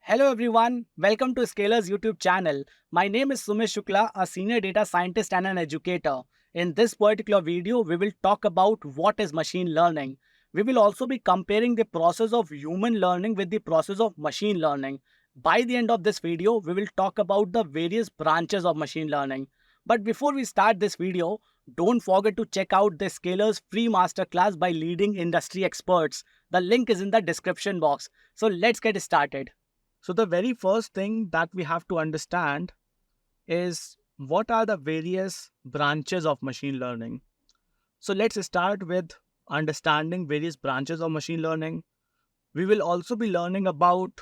Hello everyone, welcome to Scalar's YouTube channel. My name is Sumesh Shukla, a senior data scientist and an educator. In this particular video, we will talk about what is machine learning. We will also be comparing the process of human learning with the process of machine learning. By the end of this video, we will talk about the various branches of machine learning. But before we start this video, don't forget to check out the Scalar's free masterclass by leading industry experts. The link is in the description box. So let's get started. So the very first thing that we have to understand is what are the various branches of machine learning. So let's start with understanding various branches of machine learning. We will also be learning about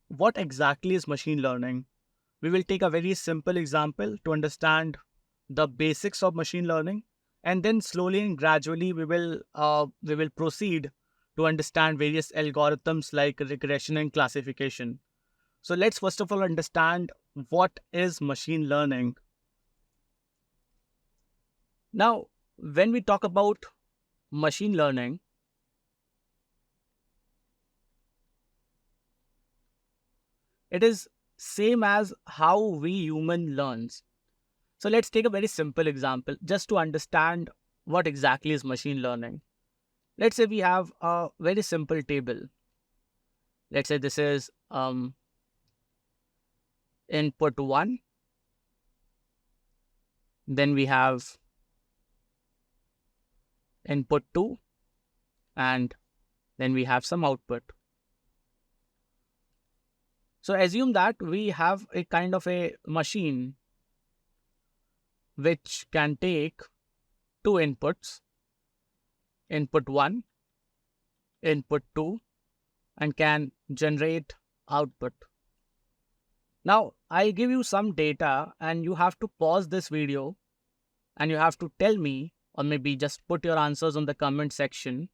what exactly is machine learning. We will take a very simple example to understand the basics of machine learning, and then slowly and gradually we will proceed to understand various algorithms like regression and classification. So let's first of all understand what is machine learning. Now, when we talk about machine learning, it is same as how we human learns. So let's take a very simple example just to understand what exactly is machine learning. Let's say we have a very simple table. Let's say this is input 1, then we have input 2, and then we have some output. So assume that we have a kind of a machine which can take two inputs, input 1, input 2, and can generate output. Now, I'll give you some data and you have to pause this video and you have to tell me, or maybe just put your answers on the comment section,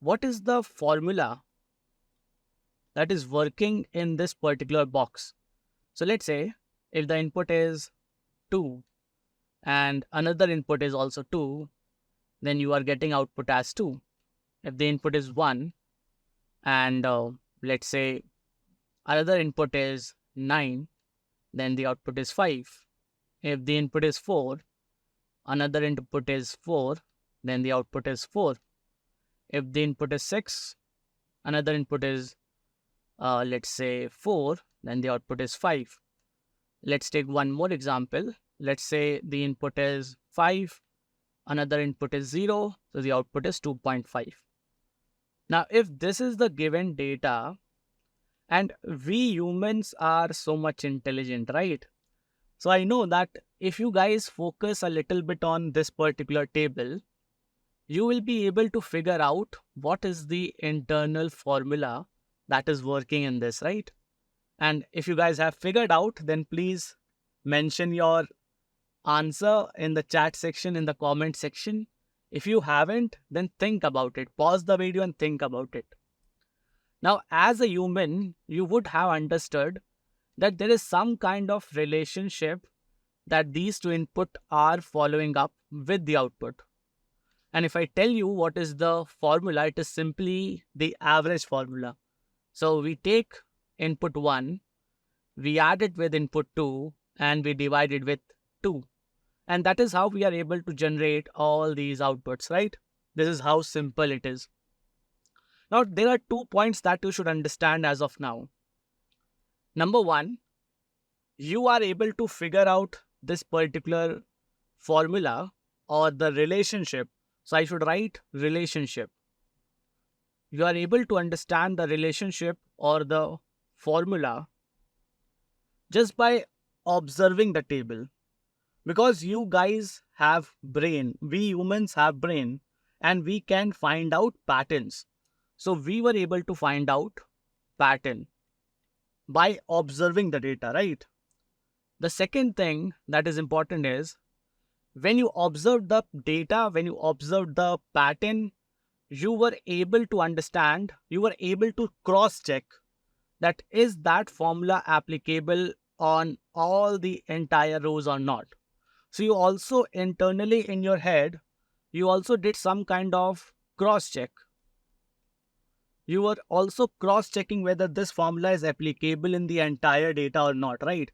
what is the formula that is working in this particular box. So let's say if the input is 2 and another input is also 2, then you are getting output as 2. If the input is 1 and let's say another input is 9, then the output is 5. If the input is 4, another input is 4, then the output is 4. If the input is 6, another input is let's say 4, then the output is 5. Let's take one more example. Let's say the input is 5, another input is 0, so the output is 2.5. Now, if this is the given data, and we humans are so much intelligent, right? So I know that if you guys focus a little bit on this particular table, you will be able to figure out what is the internal formula that is working in this, right? And if you guys have figured out, then please mention your answer in the chat section, in the comment section. If you haven't, then think about it. Pause the video and think about it. Now, as a human, you would have understood that there is some kind of relationship that these two input are following up with the output. And if I tell you what is the formula, it is simply the average formula. So we take input 1, we add it with input 2, and we divide it with 2. And that is how we are able to generate all these outputs, right? This is how simple it is. Now, there are 2 points that you should understand as of now. Number 1, you are able to figure out this particular formula or the relationship. So I should write relationship. You are able to understand the relationship or the formula just by observing the table. Because you guys have brain, we humans have brain, and we can find out patterns. So we were able to find out pattern by observing the data, right? The second thing that is important is when you observe the data, when you observe the pattern, you were able to understand, you were able to cross-check that is that formula applicable on all the entire rows or not. So you also internally in your head, you also did some kind of cross-check. you are also cross-checking whether this formula is applicable in the entire data or not, right?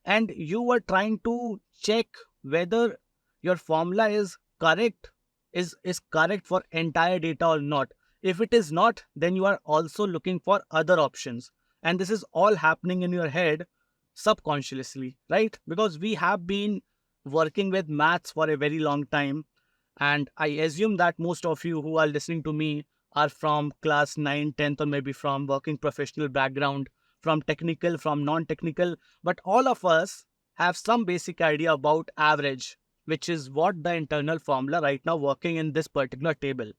And you are trying to check whether your formula is correct, is correct for entire data or not. If it is not, then you are also looking for other options. And this is all happening in your head subconsciously, right? Because we have been working with maths for a very long time. And I assume that most of you who are listening to me are from class 9, 10th, or maybe from working professional background, from technical, from non-technical. But all of us have some basic idea about average, which is what the internal formula right now working in this particular table.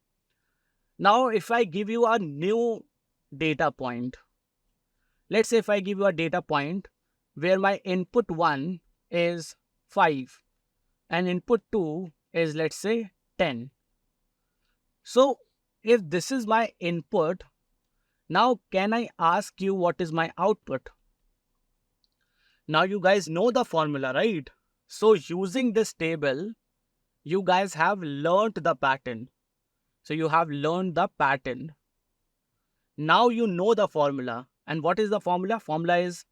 Now, if I give you a new data point, let's say if I give you a data point where my input 1 is 5 and input 2 is, let's say, 10. So if this is my input, now can I ask you what is my output? Now you guys know the formula, right? So using this table, you guys have learned the pattern. So you have learned the pattern. Now you know the formula. And what is the formula? Formula is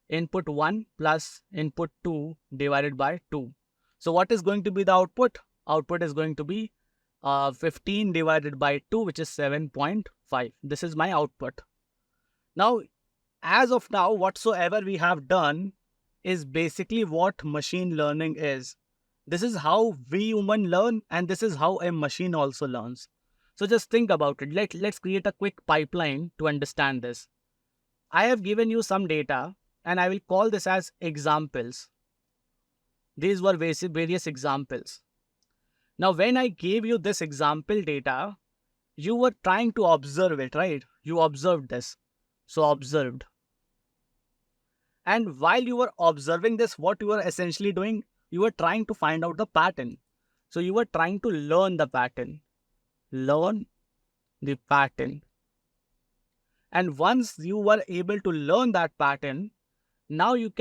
input 1 plus input 2 divided by 2. So what is going to be the output? Output is going to be 15 divided by 2, which is 7.5. This is my output. Now, as of now, whatsoever we have done is basically what machine learning is. This is how we human learn, and this is how a machine also learns. So just think about it. Let's create a quick pipeline to understand this. I have given you some data, and I will call this as examples. These were various examples. Now, when I gave you this example data, you were trying to observe it, right? You observed this. So observed. And while you were observing this, what you were essentially doing, you were trying to find out the pattern. So you were trying to learn the pattern. Learn the pattern. And once you were able to learn that pattern, now you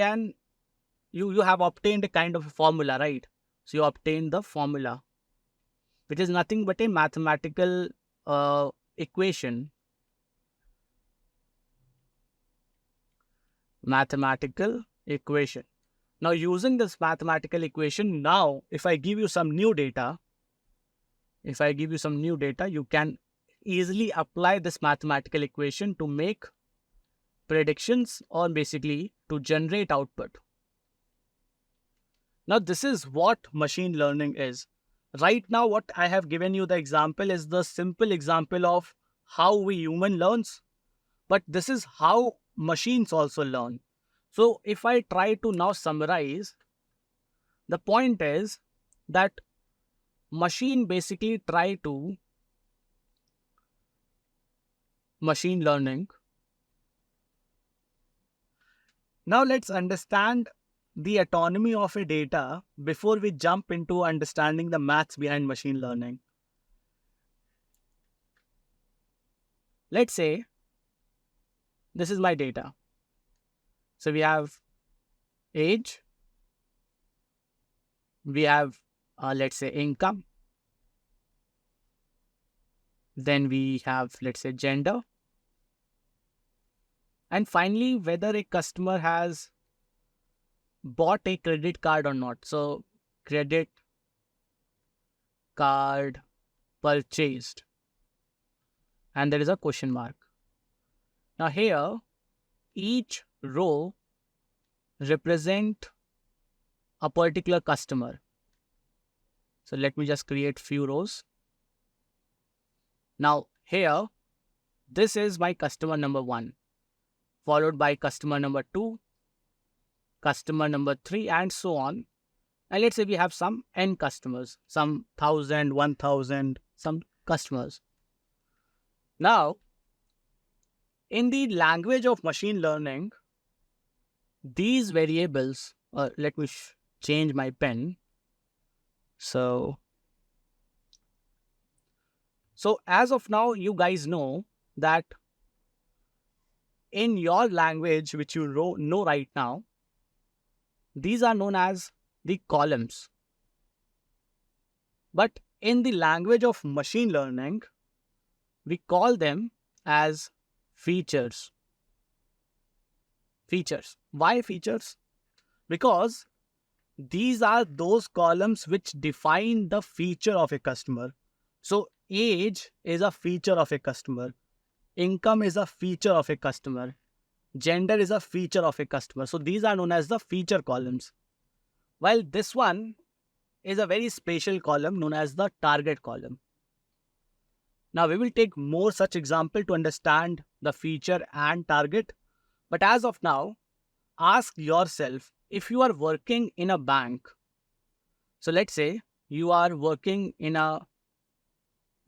have obtained a kind of a formula, right? So you obtained the formula, which is nothing but a mathematical equation. Mathematical equation. Now using this mathematical equation, now if I give you some new data, you can easily apply this mathematical equation to make predictions or basically to generate output. Now this is what machine learning is. Right now what I have given you the example is the simple example of how we human learns, but this is how machines also learn. So if I try to now summarize, the point is that machine basically try to machine learning. Now let's understand the autonomy of a data before we jump into understanding the maths behind machine learning. Let's say this is my data. So we have age, we have let's say income, then we have let's say gender, and finally whether a customer has bought a credit card or not. So credit card purchased, and there is a question mark. Now here each row represent a particular customer. So let me just create few rows. Now here this is my customer number 1, followed by customer number 2, customer number 3, and so on. And let's say we have some n customers, some 1,000, 1,000, some customers. Now, in the language of machine learning, these variables, let me change my pen. So as of now, you guys know that in your language, which you know right now, these are known as the columns. But in the language of machine learning, we call them as features. Features. Why features? Because these are those columns which define the feature of a customer. So age is a feature of a customer. Income is a feature of a customer. Gender is a feature of a customer. So these are known as the feature columns. While this one is a very special column known as the target column. Now we will take more such example to understand the feature and target. But as of now, ask yourself, if you are working in a bank, so let's say you are working in a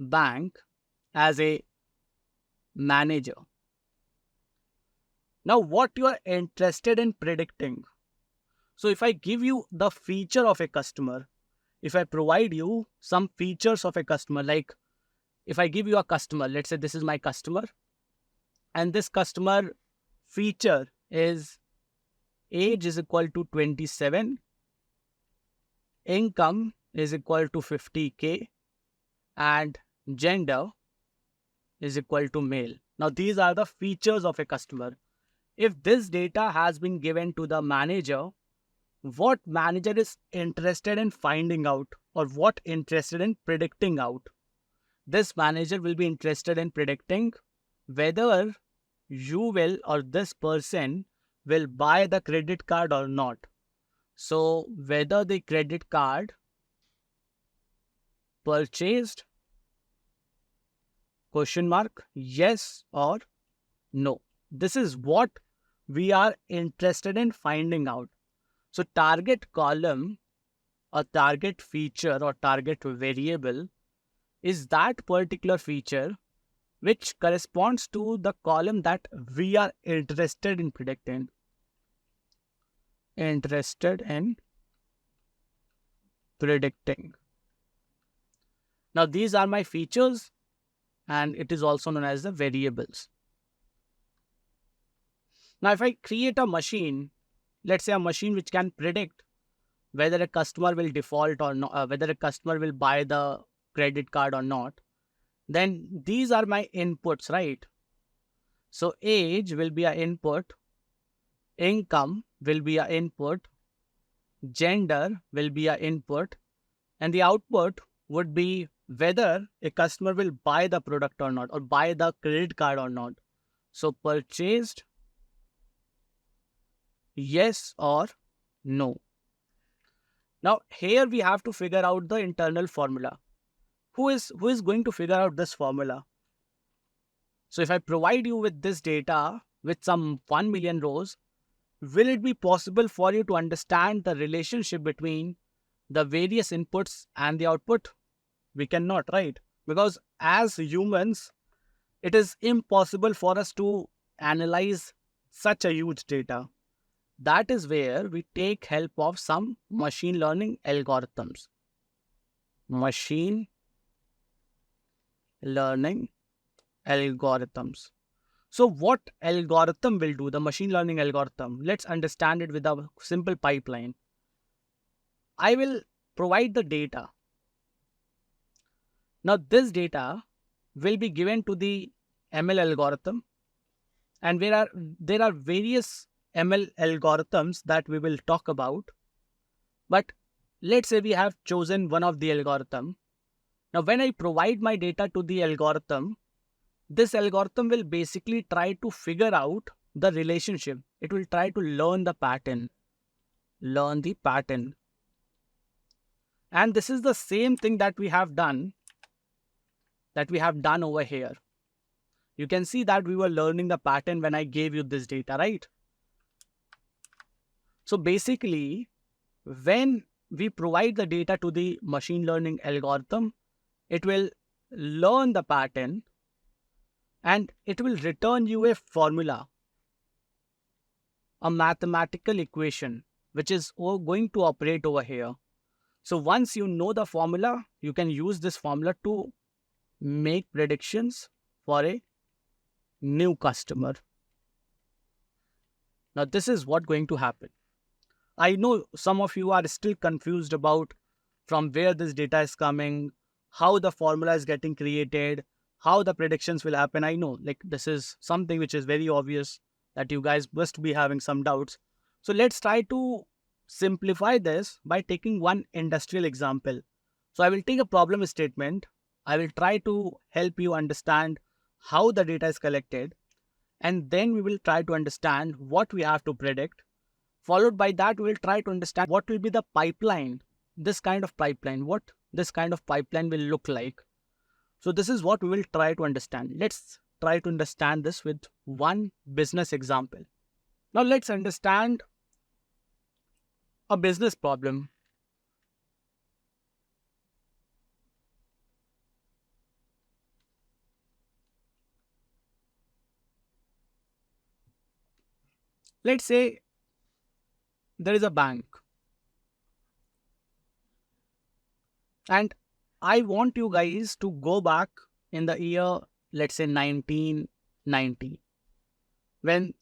bank as a manager. Now what you are interested in predicting. So if I give you the feature of a customer, if I provide you some features of a customer, like if I give you a customer, let's say this is my customer, and this customer feature is age is equal to 27, income is equal to 50K, and gender is equal to male. Now these are the features of a customer. If this data has been given to the manager, what manager is interested in finding out or what interested in predicting out? This manager will be interested in predicting whether you will or this person will buy the credit card or not. So whether the credit card purchased, question mark, yes or no. This is what we are interested in finding out. So target column or target feature or target variable is that particular feature which corresponds to the column that we are interested in predicting. Interested in predicting. Now these are my features and it is also known as the variables. Now if I create a machine, let's say a machine which can predict whether a customer will default or not, whether a customer will buy the credit card or not, then these are my inputs, right? So age will be an input, income will be an input, gender will be an input, and the output would be whether a customer will buy the product or not, or buy the credit card or not. So purchased, yes or no. Now here we have to figure out the internal formula. Who is going to figure out this formula? So if I provide you with this data with some 1 million rows, will it be possible for you to understand the relationship between the various inputs and the output? We cannot, right? Because as humans, it is impossible for us to analyze such a huge data. That is where we take help of some machine learning algorithms. Machine learning algorithms. So what algorithm will do, the machine learning algorithm? Let's understand it with a simple pipeline. I will provide the data. Now this data will be given to the ML algorithm, and there are various ML algorithms that we will talk about. But let's say we have chosen one of the algorithm. Now when I provide my data to the algorithm, this algorithm will basically try to figure out the relationship. It will try to learn the pattern. Learn the pattern. And this is the same thing that we have done over here. You can see that we were learning the pattern when I gave you this data, right? So basically, when we provide the data to the machine learning algorithm, it will learn the pattern and it will return you a formula, a mathematical equation, which is going to operate over here. So once you know the formula, you can use this formula to make predictions for a new customer. Now this is what's going to happen. I know some of you are still confused about from where this data is coming, how the formula is getting created, how the predictions will happen. I know, like, this is something which is very obvious that you guys must be having some doubts. So let's try to simplify this by taking one industrial example. So I will take a problem statement. I will try to help you understand how the data is collected, and then we will try to understand what we have to predict. Followed by that, we will try to understand what will be the pipeline, this kind of pipeline, what this kind of pipeline will look like. So this is what we will try to understand. Let's try to understand this with one business example. Now let's understand a business problem. Let's say there is a bank, and I want you guys to go back in the year, let's say 1990, when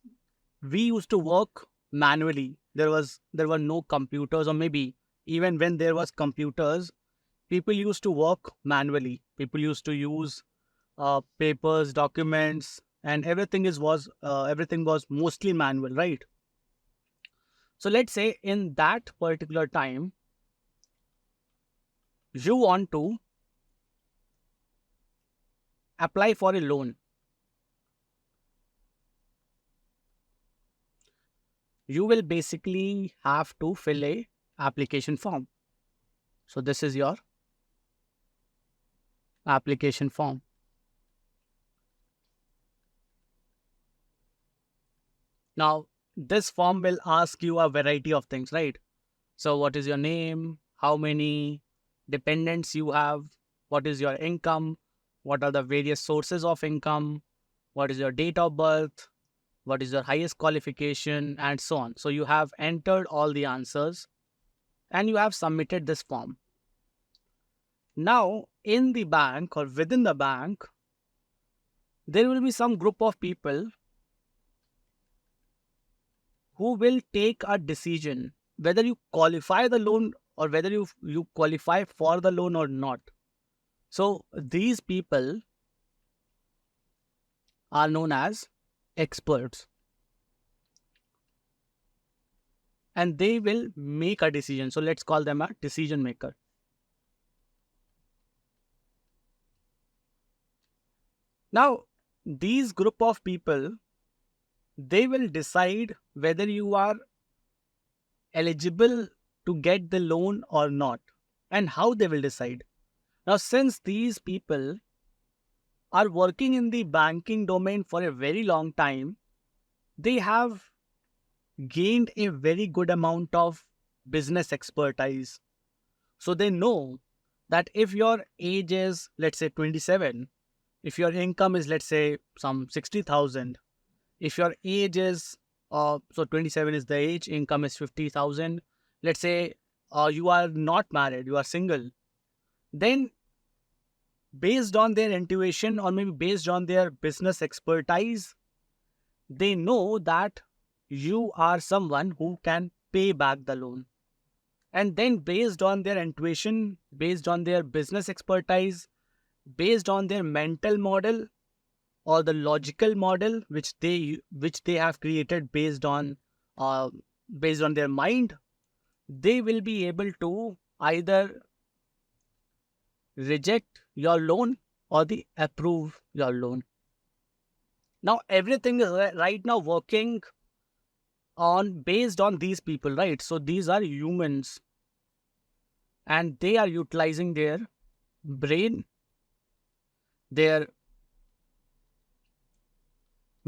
we used to work manually. There were no computers, or maybe even when there was computers, people used to work manually. People used to use papers, documents, and everything was mostly manual, right? So let's say in that particular time, you want to apply for a loan. You will basically have to fill a application form. So this is your application form. Now, this form will ask you a variety of things, right? So what is your name? How many dependents you have? What is your income? What are the various sources of income? What is your date of birth? What is your highest qualification? And so on. So you have entered all the answers and you have submitted this form. Now, in the bank or within the bank, there will be some group of people who will take a decision whether you qualify the loan or whether you qualify for the loan or not. So these people are known as experts, and they will make a decision. So let's call them a decision maker. Now, these group of people, they will decide whether you are eligible to get the loan or not, and how they will decide. Now, since these people are working in the banking domain for a very long time, they have gained a very good amount of business expertise. So they know that if your age is, let's say, 27, if your income is, let's say, some 60,000, if your age is, so 27 is the age, income is 50,000, let's say you are not married, you are single, then based on their intuition or maybe based on their business expertise, they know that you are someone who can pay back the loan. And then based on their intuition, based on their business expertise, based on their mental model or the logical model which they have created uh, based on their mind, they will be able to either reject your loan or the approve your loan. Now everything is right now working on based on these people, right? So these are humans, and they are utilizing their brain, their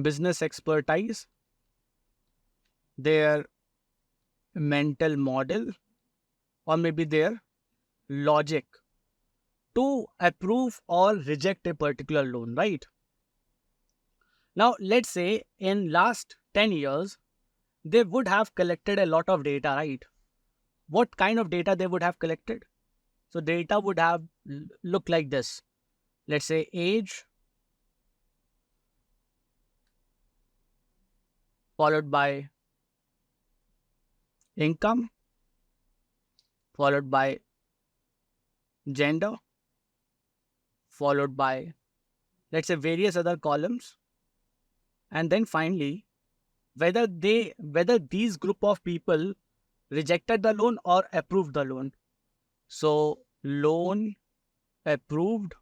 business expertise, their mental model, or maybe their logic to approve or reject a particular loan, right? Now let's say in last 10 years they would have collected a lot of data, right? What kind of data they would have collected? So data would have looked like this. Let's say age followed by income followed by gender followed by let's say various other columns, and then finally whether these group of people rejected the loan or approved the loan. So loan approved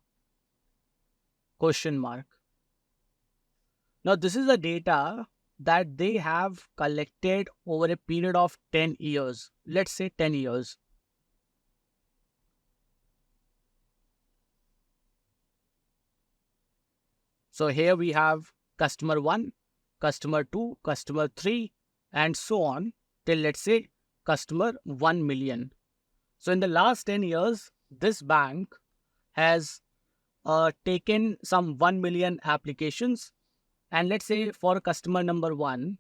question mark. Now this is the data that they have collected over a period of 10 years. Let's say 10 years. So here we have customer 1, customer 2, customer 3, and so on till, let's say, customer 1 million. So in the last 10 years, this bank has taken some 1 million applications. And let's say for customer number 1,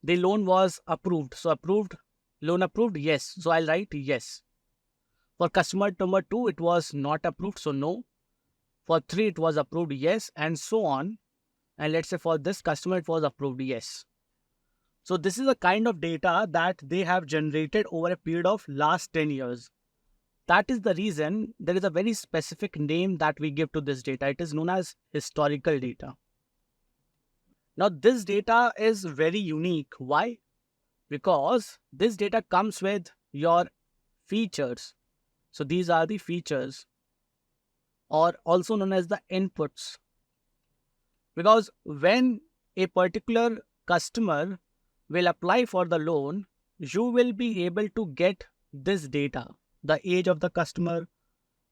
the loan was approved. So loan approved, yes. So I'll write yes. For customer number 2, it was not approved, so no. For 3, it was approved, yes, and so on. And let's say for this customer, it was approved, yes. So this is the kind of data that they have generated over a period of last 10 years. That is the reason there is a very specific name that we give to this data. It is known as historical data. Now, this data is very unique. Why? Because this data comes with your features. So these are the features, or also known as the inputs. Because when a particular customer will apply for the loan, you will be able to get this data: the age of the customer,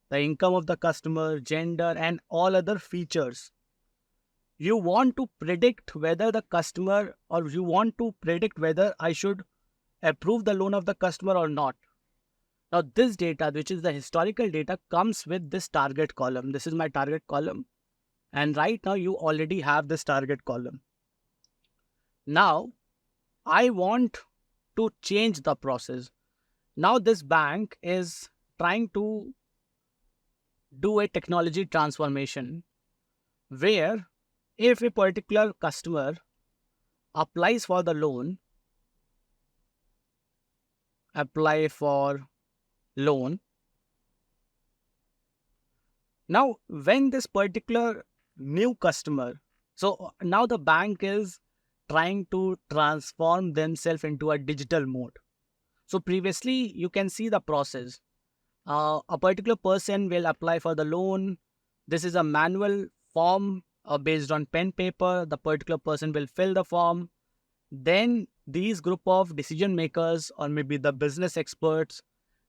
the income of the customer, gender, and all other features. You want to predict whether the customer, or you want to predict whether I should approve the loan of the customer or not. Now this data, which is the historical data, comes with this target column. This is my target column. And right now you already have this target column. Now I want to change the process. Now this bank is trying to do a technology transformation where if a particular customer applies for the loan, now when this particular new customer, so now the bank is trying to transform themselves into a digital mode. So previously you can see the process. A particular person will apply for the loan. This is a manual form based on pen paper. The particular person will fill the form. Then these group of decision makers, or maybe the business experts,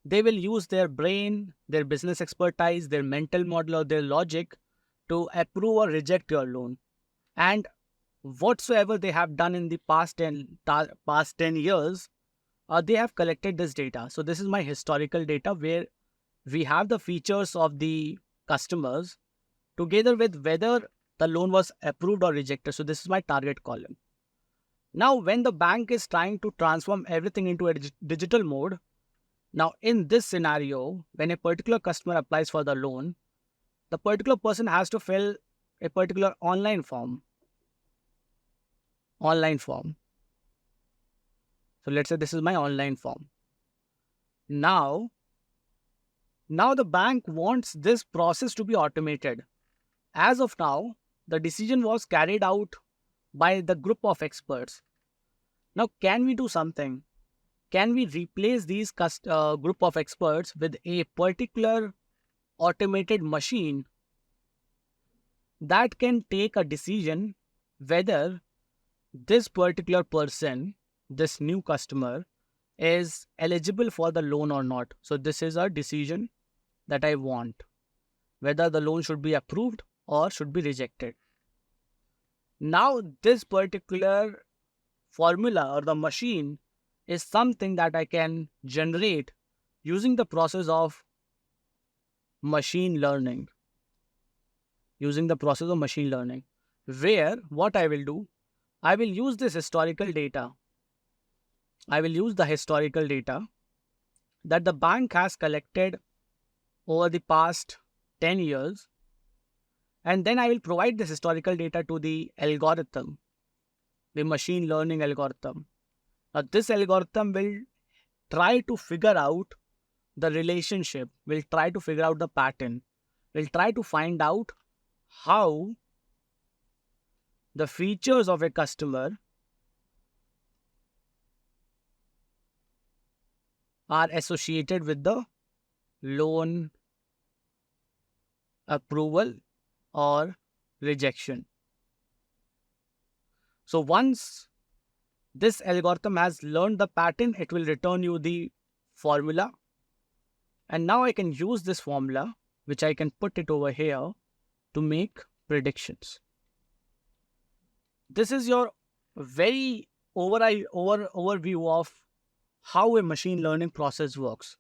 they will use their brain, their business expertise, their mental model, or their logic to approve or reject your loan. And whatsoever they have done in the past 10 years, they have collected this data. So this is my historical data where we have the features of the customers together with whether the loan was approved or rejected. So this is my target column. Now, when the bank is trying to transform everything into a digital mode, now in this scenario, when a particular customer applies for the loan, the particular person has to fill a particular online form. So let's say this is my online form. Now the bank wants this process to be automated. As of now, the decision was carried out by the group of experts. Now, can we do something? Can we replace these group of experts with a particular automated machine that can take a decision whether this particular person, this new customer, is eligible for the loan or not? So this is a decision that I want, whether the loan should be approved or should be rejected. Now this particular formula or the machine is something that I can generate using the process of machine learning. Where what I will do, I will use this historical data. I will use the historical data that the bank has collected over the past 10 years. And then I will provide this historical data to the algorithm, the machine learning algorithm. Now, this algorithm will try to figure out the relationship, will try to figure out the pattern. will try to find out how the features of a customer are associated with the loan approval or rejection. So once this algorithm has learned the pattern, it will return you the formula. And now I can use this formula, which I can put it over here to make predictions. This is your very overview of how a machine learning process works.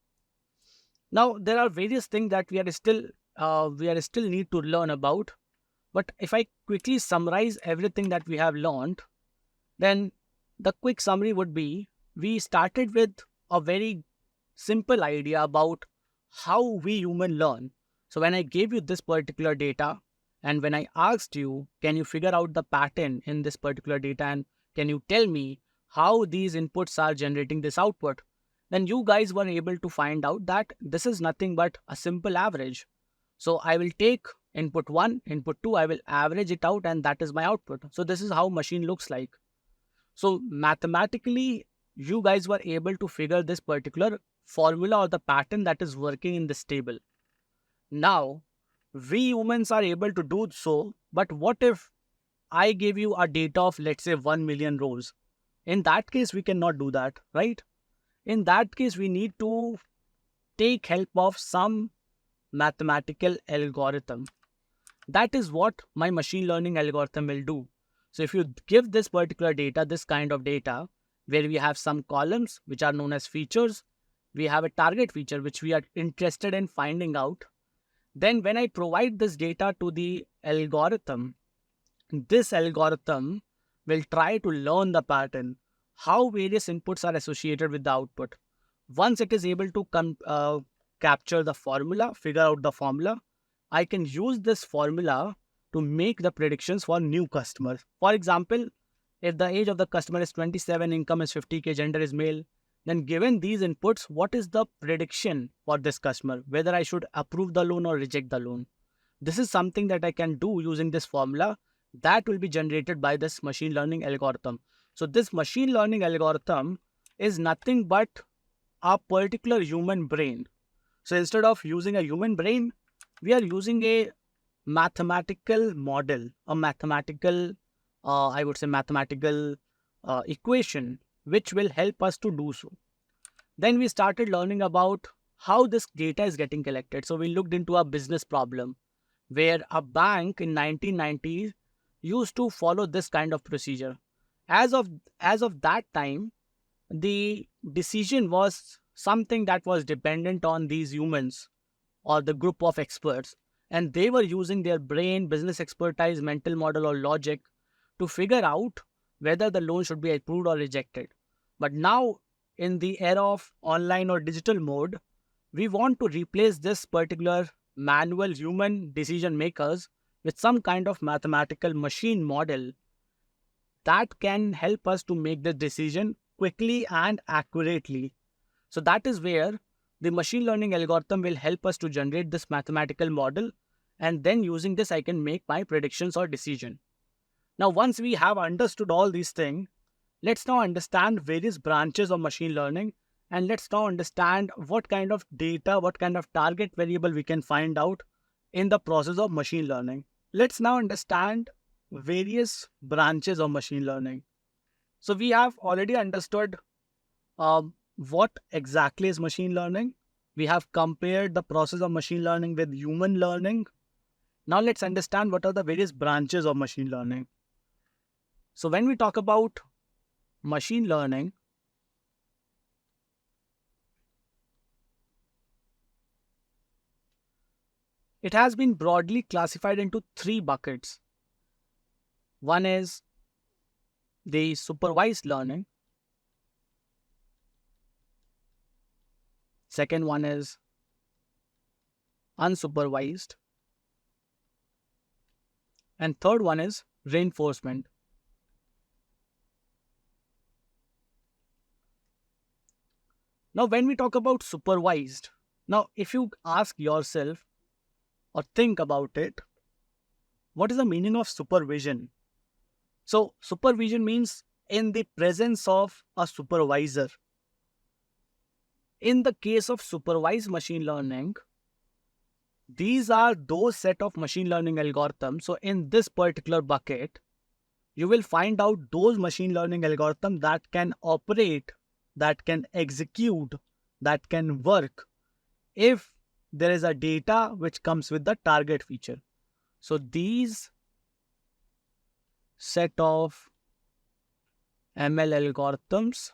Now, there are various things that we are still need to learn about. But if I quickly summarize everything that we have learned, then the quick summary would be we started with a very simple idea about how we human learn. So when I gave you this particular data and when I asked you, can you figure out the pattern in this particular data and can you tell me how these inputs are generating this output? Then you guys were able to find out that this is nothing but a simple average. So I will take input 1, input 2, I will average it out and that is my output. So this is how machine looks like. So mathematically, you guys were able to figure this particular formula or the pattern that is working in this table. Now, we humans are able to do so, but what if I give you a data of, let's say, 1 million rows? In that case, we cannot do that, right? In that case, we need to take help of some mathematical algorithm. That is what my machine learning algorithm will do. So if you give this particular data, this kind of data, where we have some columns which are known as features, we have a target feature which we are interested in finding out. Then when I provide this data to the algorithm, this algorithm will try to learn the pattern, how various inputs are associated with the output. Once it is able to capture the formula, figure out the formula, I can use this formula to make the predictions for new customers. For example, if the age of the customer is 27, income is 50K, gender is male, then given these inputs, what is the prediction for this customer? Whether I should approve the loan or reject the loan. This is something that I can do using this formula that will be generated by this machine learning algorithm. So this machine learning algorithm is nothing but a particular human brain. So instead of using a human brain, we are using a mathematical model, a mathematical, I would say mathematical equation, which will help us to do so. Then we started learning about how this data is getting collected. So we looked into a business problem where a bank in 1990s used to follow this kind of procedure. As of that time, the decision was something that was dependent on these humans or the group of experts, and they were using their brain, business expertise, mental model, or logic to figure out whether the loan should be approved or rejected. But now, in the era of online or digital mode, we want to replace this particular manual human decision makers with some kind of mathematical machine model that can help us to make the decision quickly and accurately. So that is where the machine learning algorithm will help us to generate this mathematical model, and then using this I can make my predictions or decision. Now once we have understood all these things, let's now understand various branches of machine learning, and let's now understand what kind of data, what kind of target variable we can find out in the process of machine learning. Let's now understand various branches of machine learning. So we have already understood what exactly is machine learning. We have compared the process of machine learning with human learning. Now let's understand what are the various branches of machine learning. So when we talk about machine learning, it has been broadly classified into 3 buckets. One is the supervised learning. Second one is unsupervised. And third one is reinforcement. Now, when we talk about supervised, now if you ask yourself, or think about it, what is the meaning of supervision? So supervision means in the presence of a supervisor. In the case of supervised machine learning, these are those set of machine learning algorithms. So in this particular bucket, you will find out those machine learning algorithms that can operate, that can execute, that can work if there is a data which comes with the target feature. So these set of ML algorithms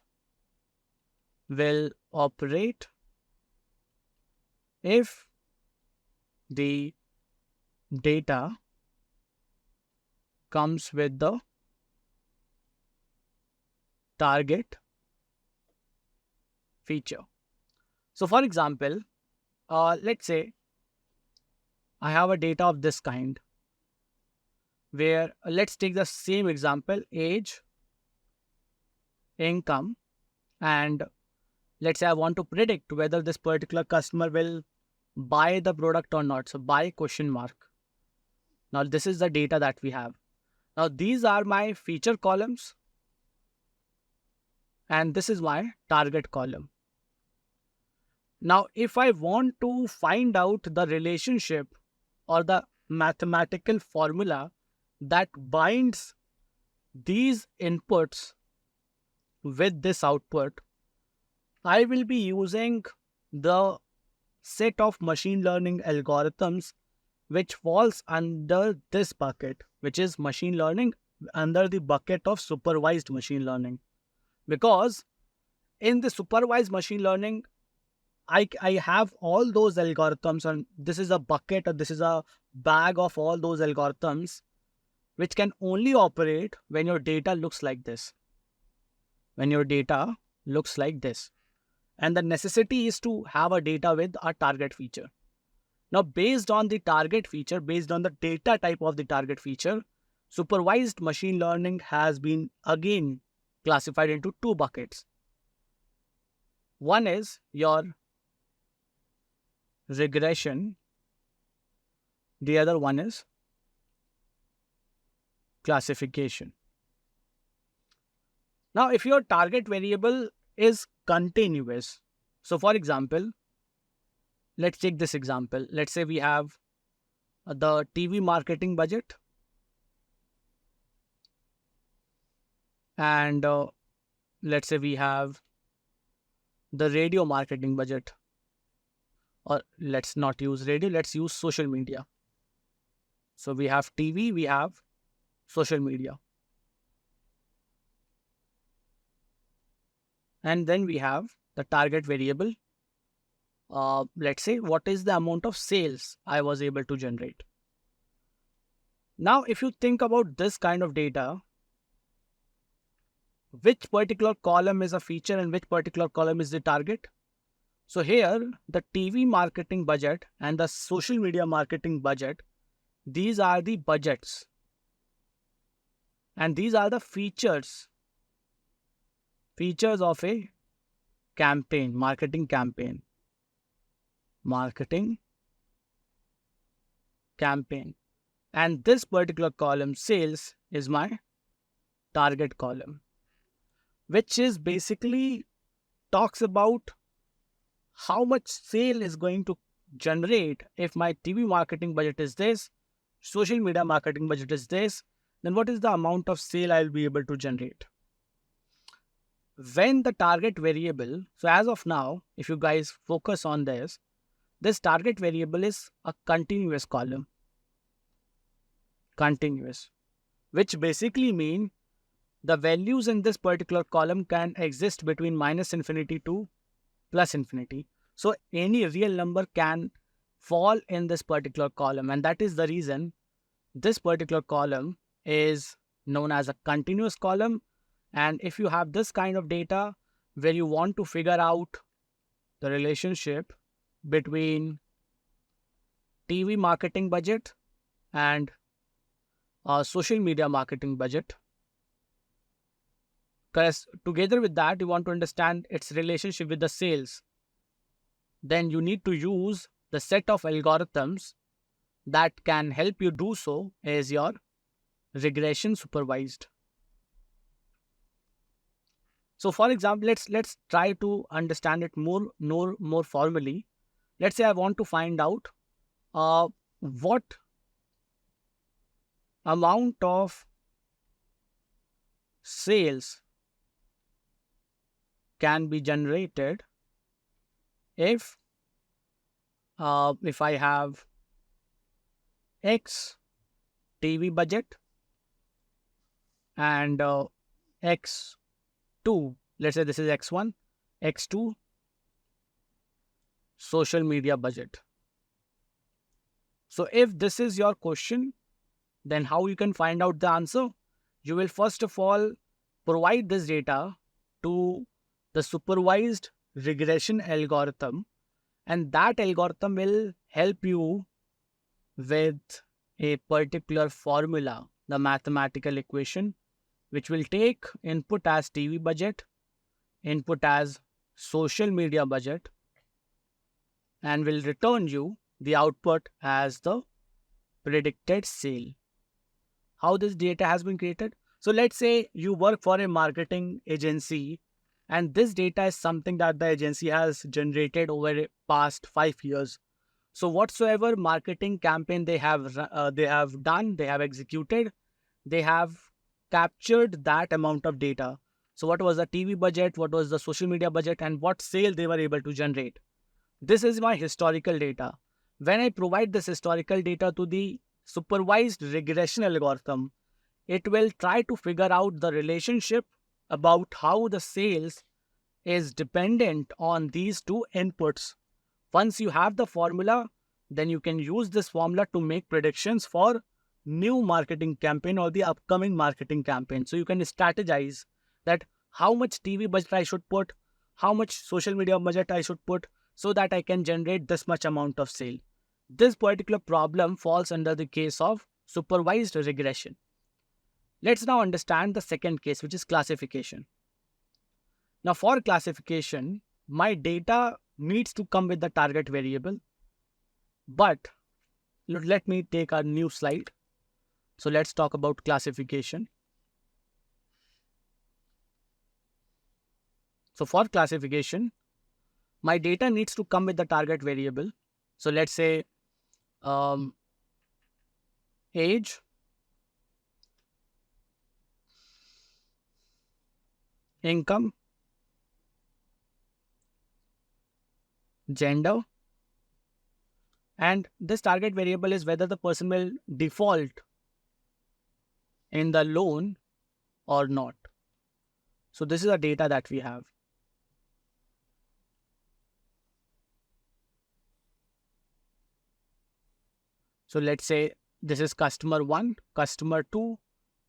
will operate if the data comes with the target feature. So for example, let's say I have a data of this kind where let's take the same example, age, income, and let's say I want to predict whether this particular customer will buy the product or not. So buy question mark. Now this is the data that we have. Now these are my feature columns and this is my target column. Now if I want to find out the relationship or the mathematical formula that binds these inputs with this output, I will be using the set of machine learning algorithms which falls under this bucket, which is machine learning under the bucket of supervised machine learning. Because in the supervised machine learning, I have all those algorithms, and this is a bucket or this is a bag of all those algorithms which can only operate when your data looks like this. When your data looks like this. And the necessity is to have a data with a target feature. Now, based on the target feature, based on the data type of the target feature, supervised machine learning has been again classified into two buckets. One is your regression. The other one is classification. Now, if your target variable is continuous, so for example, let's take this example. Let's say we have the TV marketing budget and let's say we have the radio marketing budget, or let's not use radio, let's use social media. So we have TV, we have social media. And then we have the target variable. Let's say what is the amount of sales I was able to generate. Now, if you think about this kind of data, which particular column is a feature and which particular column is the target? So here, the TV marketing budget and the social media marketing budget, these are the budgets. And these are the features of a campaign, marketing campaign. And this particular column, sales, is my target column, which is basically talks about how much sale is going to generate if my TV marketing budget is this, social media marketing budget is this, then what is the amount of sale I'll be able to generate. When the target variable, so as of now, if you guys focus on this target variable is a continuous column. Continuous, which basically mean the values in this particular column can exist between -infinity to +infinity. So any real number can fall in this particular column, and that is the reason this particular column is known as a continuous column. And if you have this kind of data where you want to figure out the relationship between TV marketing budget and social media marketing budget, because together with that you want to understand its relationship with the sales, then you need to use the set of algorithms that can help you do so is your regression supervised. So for example, let's try to understand it more formally. Let's say I want to find out what amount of sales can be generated if I have X TV budget and X2, let's say this is X1, X2 social media budget. So if this is your question, then how you can find out the answer? You will first of all provide this data to the supervised regression algorithm, and that algorithm will help you with a particular formula, the mathematical equation, which will take input as TV budget, input as social media budget, and will return you the output as the predicted sale. How this data has been created? So let's say you work for a marketing agency, and this data is something that the agency has generated over the past 5 years. So whatsoever marketing campaign they have done, they have executed, they have captured that amount of data. So what was the TV budget, what was the social media budget, and what sale they were able to generate. This is my historical data. When I provide this historical data to the supervised regression algorithm, it will try to figure out the relationship about how the sales is dependent on these two inputs. Once you have the formula, then you can use this formula to make predictions for new marketing campaign or the upcoming marketing campaign. So you can strategize that how much TV budget I should put, how much social media budget I should put, so that I can generate this much amount of sale. This particular problem falls under the case of supervised regression. Let's now understand the second case, which is classification. Now for classification, my data needs to come with the target variable, but let me take a new slide. So let's talk about classification. So for classification, my data needs to come with the target variable. So let's say age, income, gender, and this target variable is whether the person will default in the loan or not. So this is the data that we have. So let's say this is customer 1, customer 2,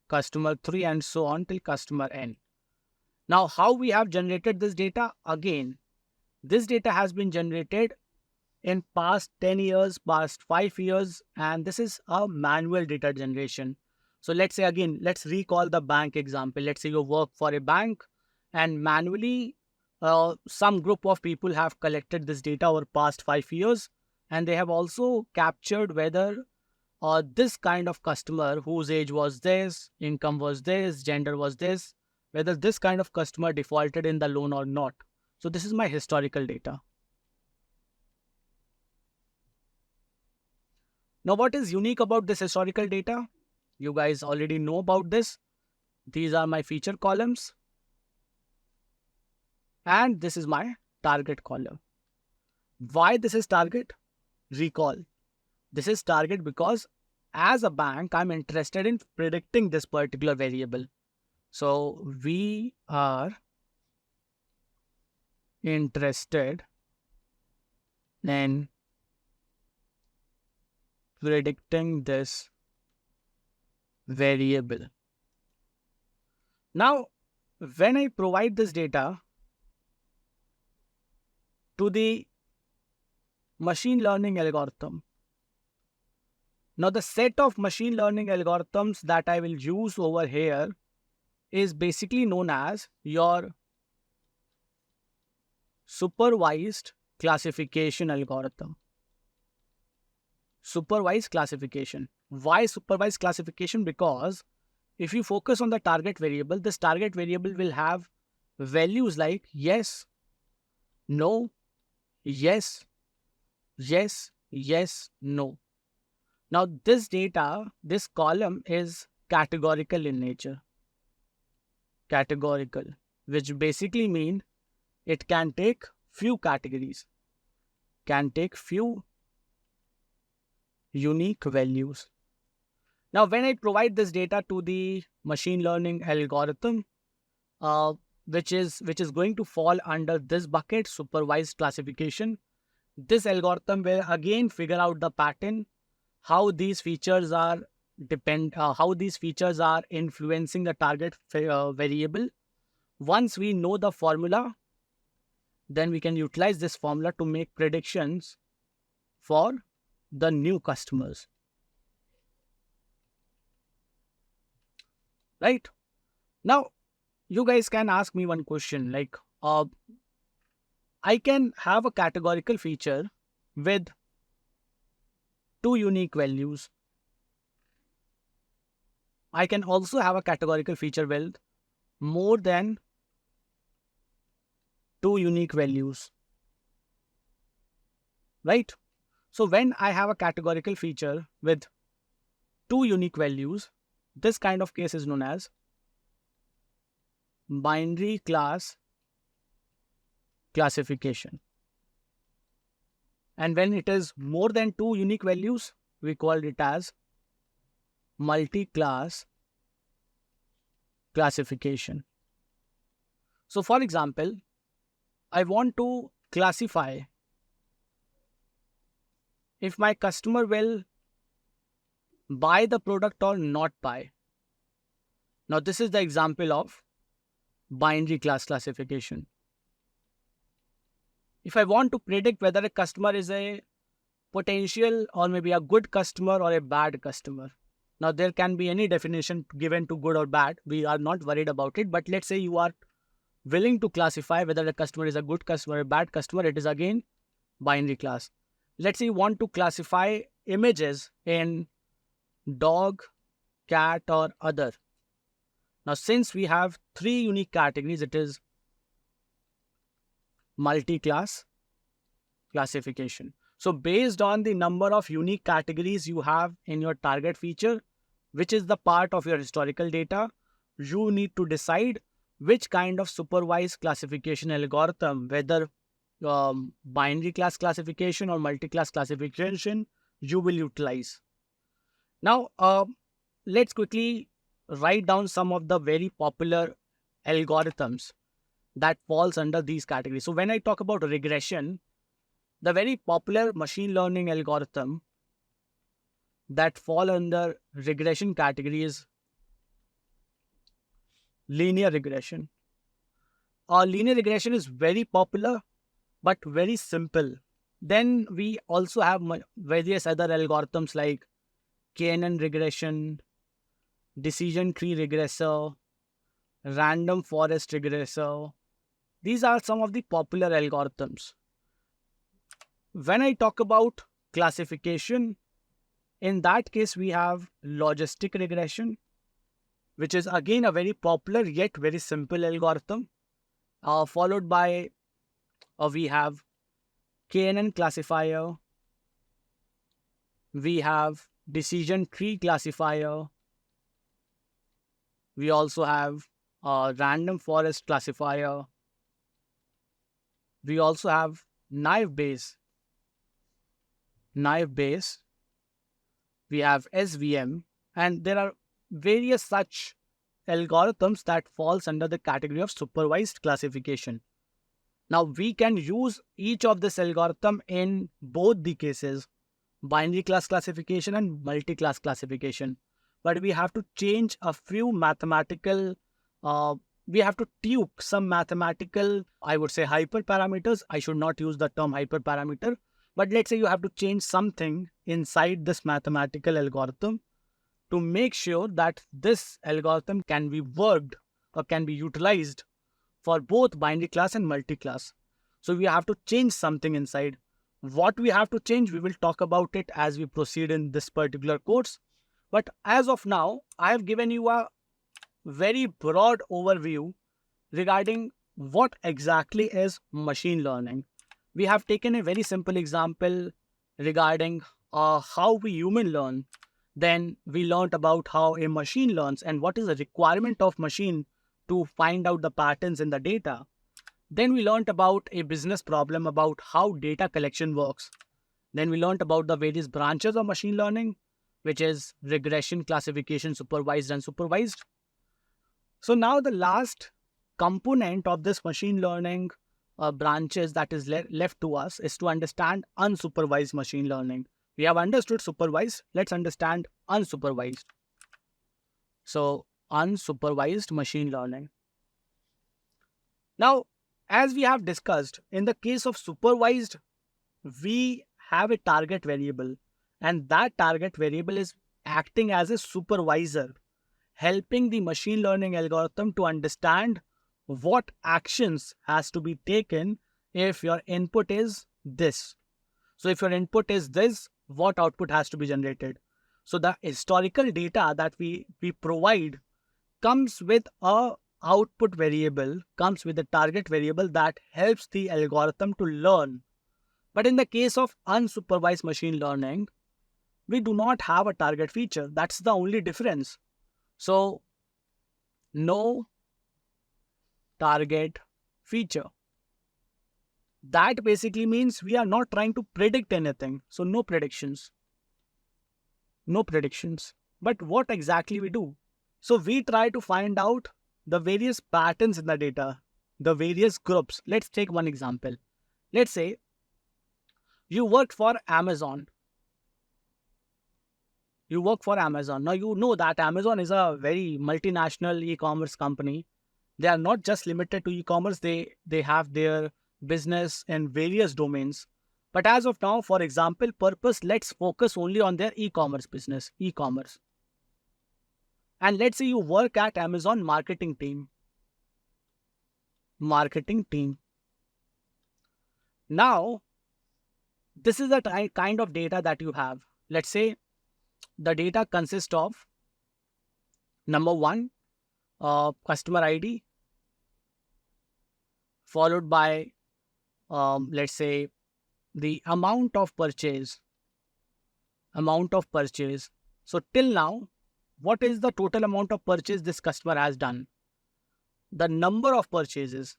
customer 3, and so on till customer n. Now, how we have generated this data? Again, this data has been generated in past 10 years, past 5 years, and this is a manual data generation. So let's say again, let's recall the bank example. Let's say you work for a bank and manually some group of people have collected this data over past 5 years, and they have also captured whether this kind of customer whose age was this, income was this, gender was this, whether this kind of customer defaulted in the loan or not. So this is my historical data. Now, what is unique about this historical data? You guys already know about this. These are my feature columns. And this is my target column. Why this is target? Recall. This is target because as a bank, I'm interested in predicting this particular variable. So we are interested in predicting this variable. Now, when I provide this data to the machine learning algorithm, now the set of machine learning algorithms that I will use over here is basically known as your supervised classification algorithm. supervised classification. Why supervised classification? Because if you focus on the target variable, this target variable will have values like yes, no, yes, yes, yes, no. Now, this data, this column is categorical in nature. Categorical, which basically mean it can take few categories, can take few unique values. Now, when I provide this data to the machine learning algorithm, uh, which is going to fall under this bucket, supervised classification, this algorithm will again figure out the pattern, how these features are how these features are influencing the target variable. Once we know the formula, then we can utilize this formula to make predictions for the new customers. Right? Now, you guys can ask me one question like, I can have a categorical feature with two unique values. I can also have a categorical feature with more than two unique values. Right? So when I have a categorical feature with two unique values, this kind of case is known as binary class classification. And when it is more than two unique values, we call it as multi-class classification. So for example, I want to classify if my customer will buy the product or not buy. Now this is the example of binary class classification. If I want to predict whether a customer is a potential or maybe a good customer or a bad customer. Now there can be any definition given to good or bad. We are not worried about it. But let's say you are willing to classify whether a customer is a good customer or a bad customer. It is again binary class. Let's say you want to classify images in dog, cat or other. Now since we have three unique categories, it is multi-class classification. So based on the number of unique categories you have in your target feature, which is the part of your historical data, you need to decide which kind of supervised classification algorithm, whether binary class classification or multi-class classification, you will utilize. Now, let's quickly write down some of the very popular algorithms that falls under these categories. So when I talk about regression, the very popular machine learning algorithm that fall under regression category is linear regression. Linear regression is very popular but very simple. Then we also have various other algorithms like KNN regression, decision tree regressor, random forest regressor. These are some of the popular algorithms. When I talk about classification, in that case, we have logistic regression, which is again a very popular yet very simple algorithm. Followed by, we have KNN classifier, we have decision tree classifier, we also have random forest classifier, we also have naive Bayes, we have SVM, and there are various such algorithms that falls under the category of supervised classification. Now we can use each of this algorithm in both the cases, binary class classification and multi-class classification. But we have to change a few mathematical, we have to tuke some mathematical, I would say hyperparameters. I should not use the term hyperparameter. But let's say you have to change something inside this mathematical algorithm to make sure that this algorithm can be worked or can be utilized for both binary class and multi-class. So we have to change something inside. What we have to change, we will talk about it as we proceed in this particular course. But as of now, I have given you a very broad overview regarding what exactly is machine learning. We have taken a very simple example regarding how we human learn. Then we learned about how a machine learns and what is the requirement of machine to find out the patterns in the data. Then we learned about a business problem about how data collection works. Then we learned about the various branches of machine learning, which is regression, classification, supervised, and unsupervised. So now the last component of this machine learning branches that is left to us is to understand unsupervised machine learning. We have understood supervised. Let's understand unsupervised. So unsupervised machine learning. Now, as we have discussed, in the case of supervised, we have a target variable, and that target variable is acting as a supervisor, helping the machine learning algorithm to understand what actions has to be taken if your input is this. So if your input is this, what output has to be generated? So the historical data that we provide comes with a output variable, comes with a target variable that helps the algorithm to learn. But in the case of unsupervised machine learning, we do not have a target feature. That's the only difference. So no target feature. That basically means we are not trying to predict anything. So no predictions. No predictions. But what exactly we do? So we try to find out the various patterns in the data, the various groups. Let's take one example. Let's say you work for Amazon. You work for Amazon. Now you know that Amazon is a very multinational e-commerce company. They are not just limited to e-commerce. They have their business in various domains. But as of now, for example purpose, let's focus only on their e-commerce business, e-commerce. And let's say you work at Amazon marketing team. Marketing team. Now, this is the kind of data that you have. Let's say the data consists of number one, customer ID, followed by, let's say, the amount of purchase. Amount of purchase. So till now, what is the total amount of purchase this customer has done? The number of purchases.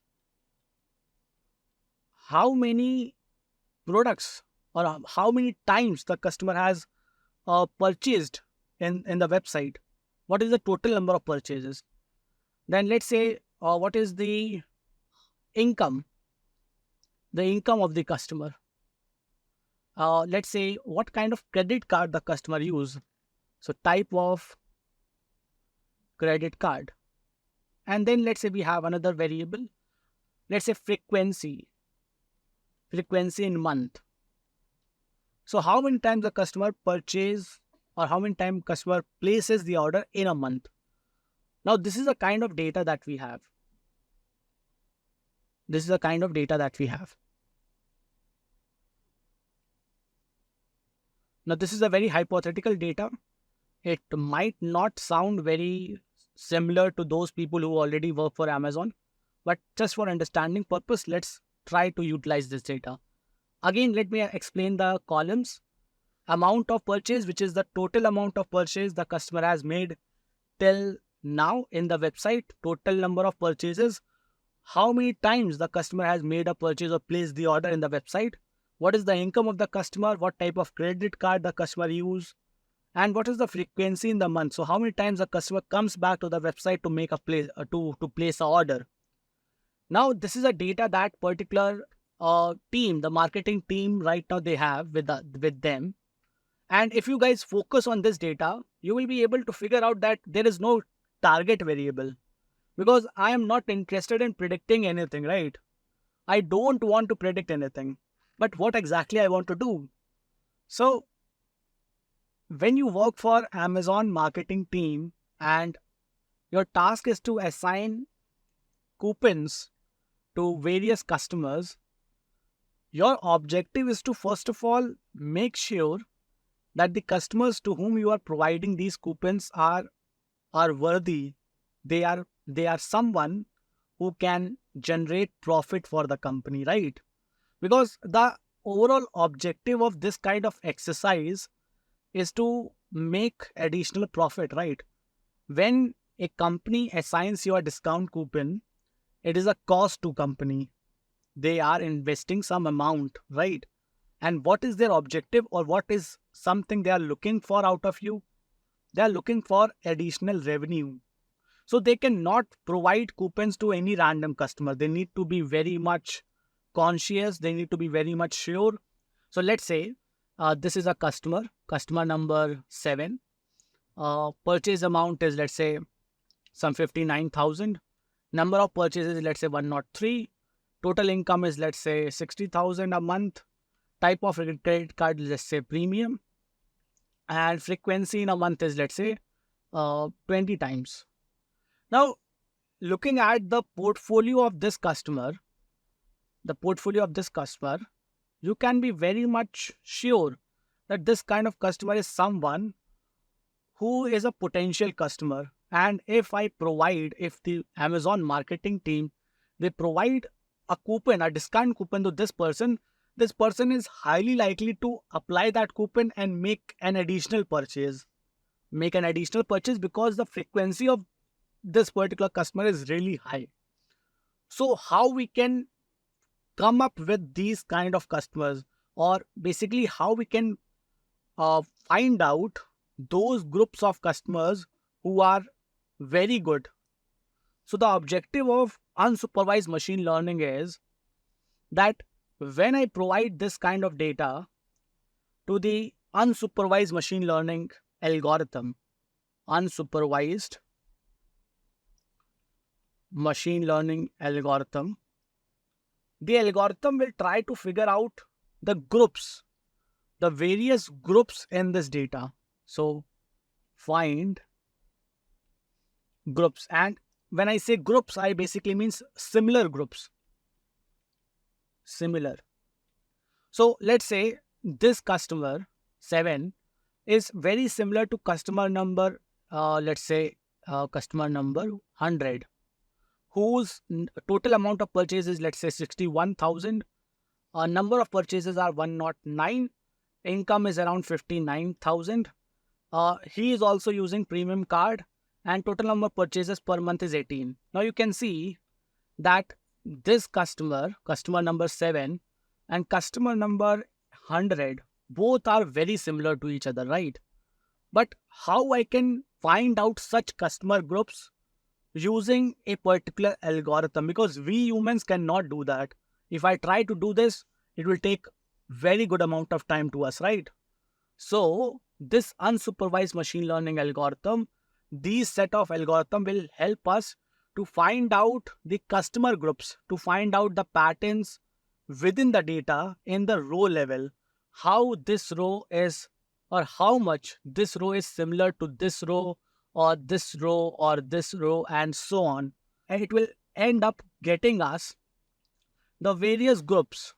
How many products or how many times the customer has purchased in the website? What is the total number of purchases? Then let's say what is the income? The income of the customer. Let's say what kind of credit card the customer use. So type of credit card. And then let's say we have another variable. Let's say frequency. Frequency in month. So how many times the customer purchase or how many times customer places the order in a month. Now this is the kind of data that we have. This is the kind of data that we have. Now this is a very hypothetical data. It might not sound very similar to those people who already work for Amazon, but just for understanding purpose, let's try to utilize this data. Again, let me explain the columns. Amount of purchase, which is the total amount of purchase the customer has made till now in the website. Total number of purchases. How many times the customer has made a purchase or placed the order in the website. What is the income of the customer? What type of credit card the customer use? And what is the frequency in the month? So how many times the customer comes back to the website to make a place to place an order. Now this is a data that particular team, the marketing team right now they have with them. And if you guys focus on this data, you will be able to figure out that there is no target variable, because I am not interested in predicting anything, right? I don't want to predict anything, but what exactly I want to do? So when you work for Amazon marketing team and your task is to assign coupons to various customers, Your objective is to first of all make sure that the customers to whom you are providing these coupons are worthy. They are someone who can generate profit for the company, right? Because the overall objective of this kind of exercise is to make additional profit, right? When a company assigns you a discount coupon, it is a cost to company. They are investing some amount, right? And what is their objective, or what is something they are looking for out of you? They are looking for additional revenue. So they cannot provide coupons to any random customer. They need to be very much conscious. They need to be very much sure. So let's say this is a customer number 7. Purchase amount is, let's say, some 59,000. Number of purchases, let's say 103. Total income is, let's say, 60,000 a month. Type of credit card, let's say premium. And frequency in a month is, let's say, 20 times. Now, looking at the portfolio of this customer, you can be very much sure that this kind of customer is someone who is a potential customer. And if the Amazon marketing team, they provide a coupon, a discount coupon to this person is highly likely to apply that coupon and make an additional purchase. Because the frequency of this particular customer is really high. So how we can come up with these kind of customers, or basically how we can find out those groups of customers who are very good. So the objective of unsupervised machine learning is that when I provide this kind of data to the unsupervised machine learning algorithm, the algorithm will try to figure out the various groups in this data. So find groups. And when I say groups, I basically means similar groups. So let's say this customer 7 is very similar to customer number, customer number 100, whose total amount of purchase is, let's say, 61,000. Number of purchases are 109. Income is around 59,000. He is also using premium card, and total number of purchases per month is 18. Now you can see that this customer number 7 and customer number 100, both are very similar to each other, right? But how I can find out such customer groups using a particular algorithm? Because we humans cannot do that. If I try to do this, it will take very good amount of time to us, right? So this unsupervised machine learning algorithm, these set of algorithm will help us to find out the customer groups, to find out the patterns within the data in the row level, how this row is, or how much this row is similar to this row or this row or this row, and so on. And it will end up getting us the various groups.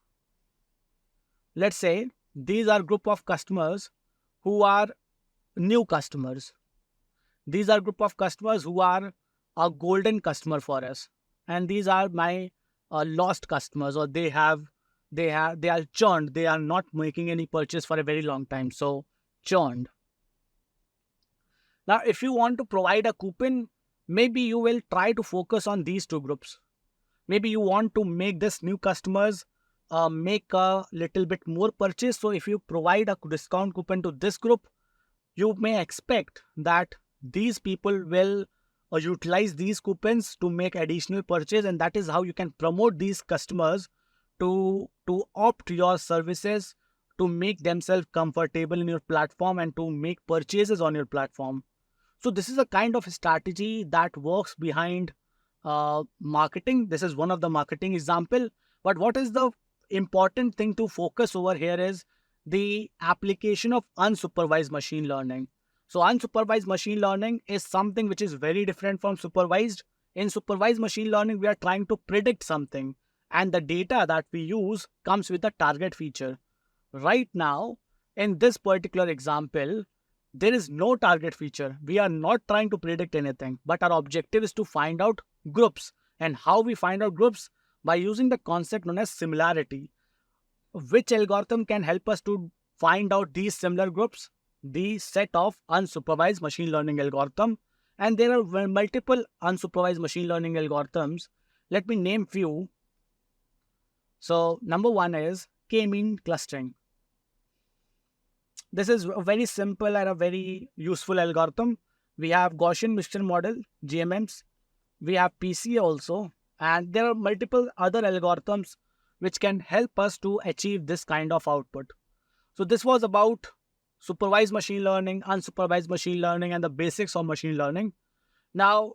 Let's say these are group of customers who are new customers. These are group of customers who are a golden customer for us, and these are my lost customers, or they are churned. They are not making any purchase for a very long time, so churned. Now, if you want to provide a coupon, maybe you will try to focus on these two groups. Maybe you want to make this new customers make a little bit more purchase. So if you provide a discount coupon to this group, you may expect that these people will utilize these coupons to make additional purchase, and that is how you can promote these customers to opt your services, to make themselves comfortable in your platform, and to make purchases on your platform. So this is a kind of strategy that works behind marketing. This is one of the marketing example. But what is the important thing to focus over here is the application of unsupervised machine learning. So unsupervised machine learning is something which is very different from supervised. In supervised machine learning, we are trying to predict something. and the data that we use comes with a target feature. Right now, in this particular example, there is no target feature. We are not trying to predict anything, but our objective is to find out groups. And how we find out groups? By using the concept known as similarity. Which algorithm can help us to find out these similar groups? The set of unsupervised machine learning algorithm. And there are multiple unsupervised machine learning algorithms. Let me name few. So number one is k-mean clustering. This is a very simple and a very useful algorithm. We have Gaussian mixture model, GMMs. We have PCA also. And there are multiple other algorithms which can help us to achieve this kind of output. So this was about supervised machine learning, unsupervised machine learning, and the basics of machine learning. Now,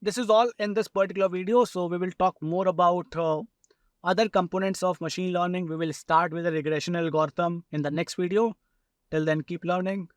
this is all in this particular video. So we will talk more about other components of machine learning. We will start with a regression algorithm in the next video. Till then, keep learning.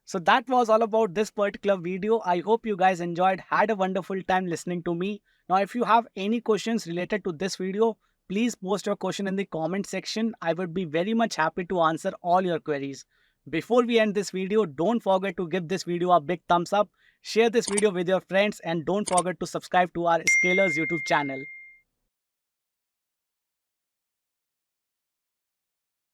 So that was all about this particular video. I hope you guys enjoyed, had a wonderful time listening to me. Now, if you have any questions related to this video, please post your question in the comment section. I would be very much happy to answer all your queries. Before we end this video, don't forget to give this video a big thumbs up, share this video with your friends, and don't forget to subscribe to our Scalers YouTube channel.